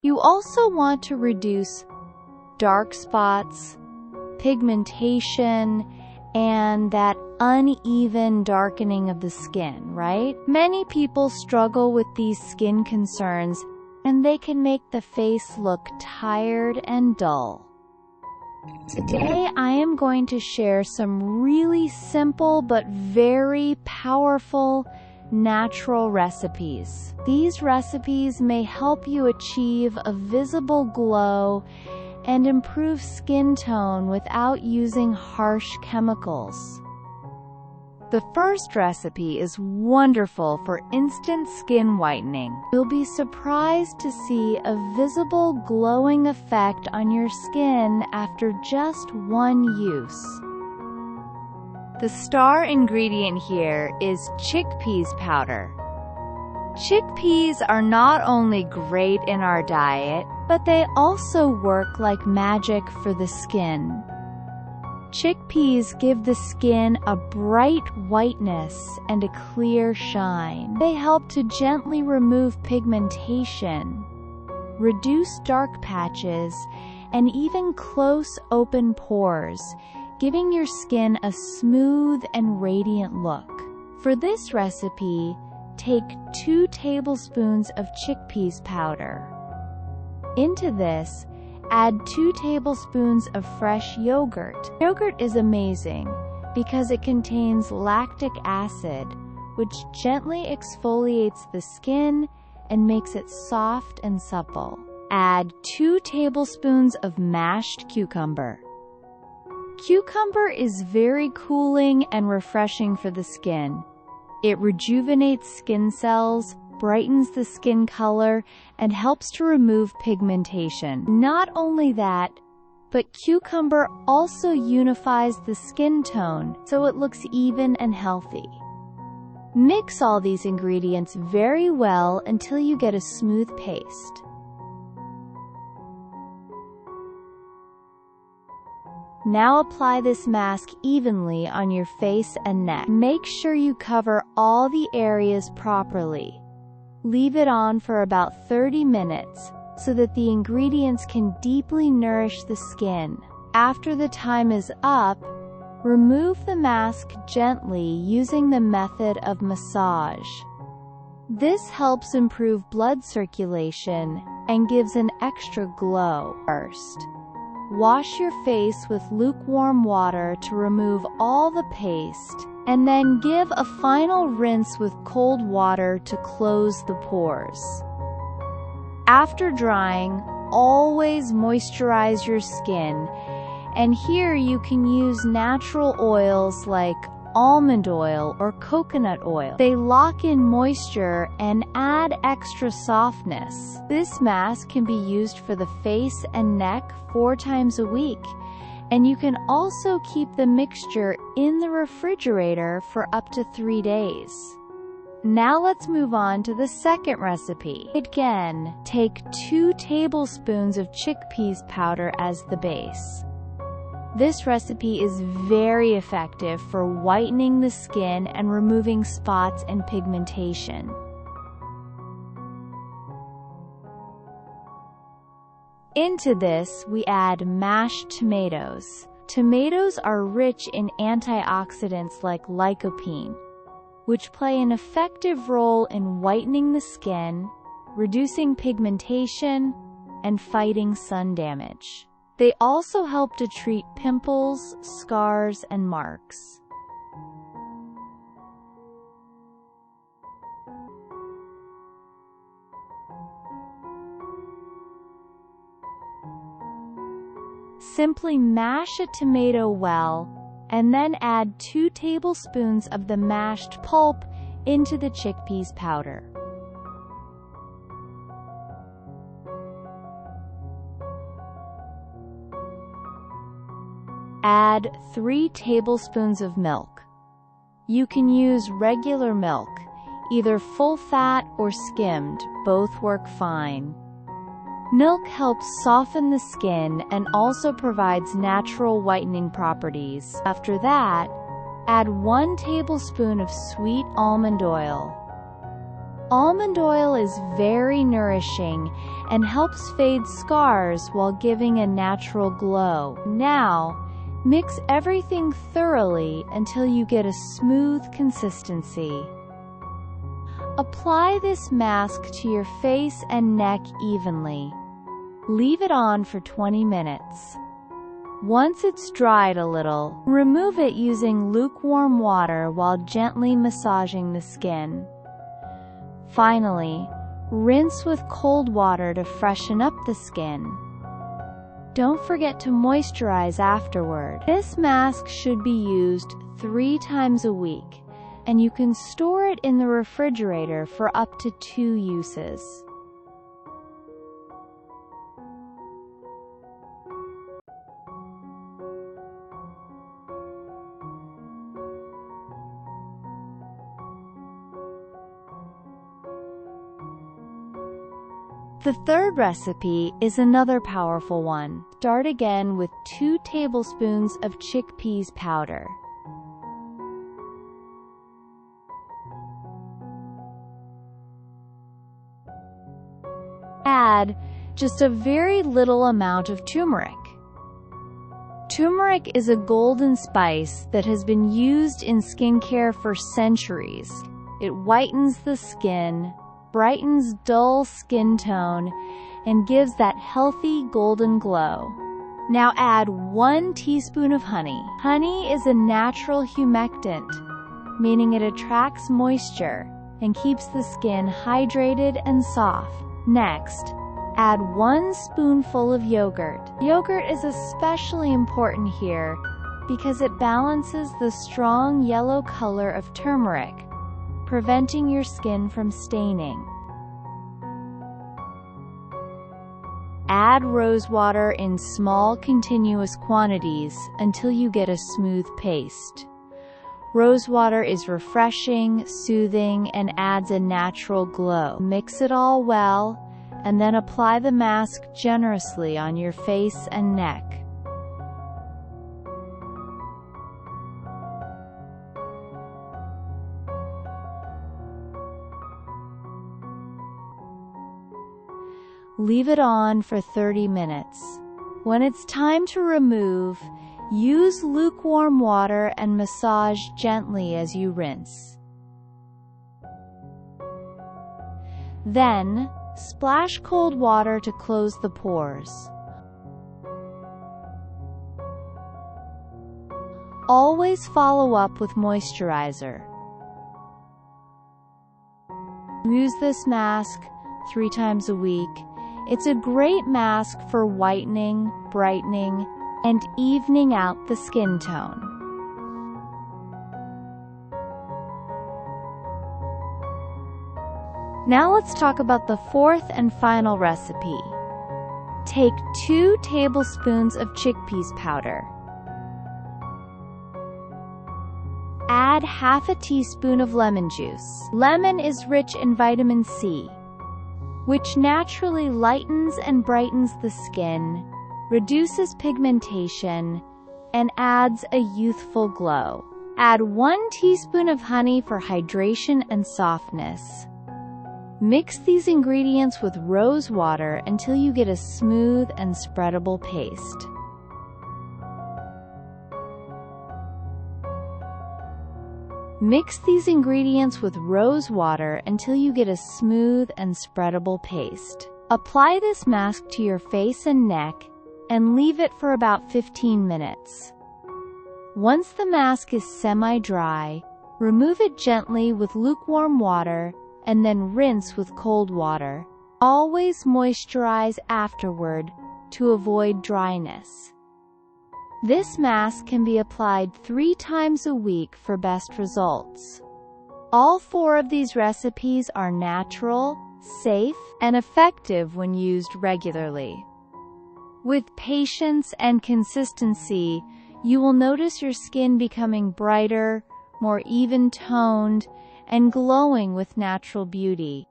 You also want to reduce dark spots, pigmentation, and that uneven darkening of the skin, right? Many people struggle with these skin concerns, and they can make the face look tired and dull. Today, I am going to share some really simple but very powerful natural recipes. These recipes may help you achieve a visible glow and improve skin tone without using harsh chemicals. The first recipe is wonderful for instant skin whitening. You'll be surprised to see a visible glowing effect on your skin after just one use. The star ingredient here is chickpeas powder. Chickpeas are not only great in our diet, but they also work like magic for the skin. Chickpeas give the skin a bright whiteness and a clear shine. They help to gently remove pigmentation, reduce dark patches, and even close open pores, giving your skin a smooth and radiant look. For this recipe, take 2 tablespoons of chickpeas powder. Into this, add 2 tablespoons of fresh yogurt. Yogurt is amazing because it contains lactic acid, which gently exfoliates the skin and makes it soft and supple. Add 2 tablespoons of mashed cucumber. Cucumber is very cooling and refreshing for the skin. It rejuvenates skin cells, brightens the skin color, and helps to remove pigmentation. Not only that, but cucumber also unifies the skin tone so it looks even and healthy. Mix all these ingredients very well until you get a smooth paste. Now apply this mask evenly on your face and neck. Make sure you cover all the areas properly. Leave it on for about 30 minutes so that the ingredients can deeply nourish the skin. After the time is up, remove the mask gently using the method of massage. This helps improve blood circulation and gives an extra glow. First, wash your face with lukewarm water to remove all the paste, and then give a final rinse with cold water to close the pores. After drying, always moisturize your skin, and here you can use natural oils like almond oil or coconut oil. They lock in moisture and add extra softness. This mask can be used for the face and neck 4 times a week, and you can also keep the mixture in the refrigerator for up to 3 days. Now let's move on to the second recipe. Again, take 2 tablespoons of chickpeas powder as the base. This recipe is very effective for whitening the skin and removing spots and pigmentation. Into this, we add mashed tomatoes. Tomatoes are rich in antioxidants like lycopene, which play an effective role in whitening the skin, reducing pigmentation, and fighting sun damage. They also help to treat pimples, scars, and marks. Simply mash a tomato well, and then add 2 tablespoons of the mashed pulp into the chickpeas powder. Add 3 tablespoons of milk. You can use regular milk, either full fat or skimmed, both work fine. Milk helps soften the skin and also provides natural whitening properties. After that, add 1 tablespoon of sweet almond oil. Almond oil is very nourishing and helps fade scars while giving a natural glow. Now, mix everything thoroughly until you get a smooth consistency. Apply this mask to your face and neck evenly. Leave it on for 20 minutes. Once it's dried a little, remove it using lukewarm water while gently massaging the skin. Finally, rinse with cold water to freshen up the skin. Don't forget to moisturize afterward. This mask should be used 3 times a week, and you can store it in the refrigerator for up to 2 uses. The third recipe is another powerful one. Start again with 2 tablespoons of chickpeas powder. Add just a very little amount of turmeric. Turmeric is a golden spice that has been used in skincare for centuries. It whitens the skin, brightens dull skin tone, and gives that healthy golden glow. Now add 1 teaspoon of honey. Honey is a natural humectant, meaning it attracts moisture and keeps the skin hydrated and soft. Next, add 1 spoonful of yogurt. Yogurt is especially important here because it balances the strong yellow color of turmeric, preventing your skin from staining. Add rose water in small continuous quantities until you get a smooth paste. Rose water is refreshing, soothing, and adds a natural glow. Mix it all well, and then apply the mask generously on your face and neck. Leave it on for 30 minutes. When it's time to remove, use lukewarm water and massage gently as you rinse. Then, splash cold water to close the pores. Always follow up with moisturizer. Use this mask 3 times a week. It's a great mask for whitening, brightening, and evening out the skin tone. Now let's talk about the fourth and final recipe. Take 2 tablespoons of chickpeas powder. Add half a teaspoon of lemon juice. Lemon is rich in vitamin C, which naturally lightens and brightens the skin, reduces pigmentation, and adds a youthful glow. Add 1 teaspoon of honey for hydration and softness. Mix these ingredients with rose water until you get a smooth and spreadable paste. Mix these ingredients with rose water until you get a smooth and spreadable paste. Apply this mask to your face and neck and leave it for about 15 minutes. Once the mask is semi-dry, remove it gently with lukewarm water and then rinse with cold water. Always moisturize afterward to avoid dryness. This mask can be applied 3 times a week for best results. All 4 of these recipes are natural, safe, and effective when used regularly. With patience and consistency, you will notice your skin becoming brighter, more even-toned, and glowing with natural beauty.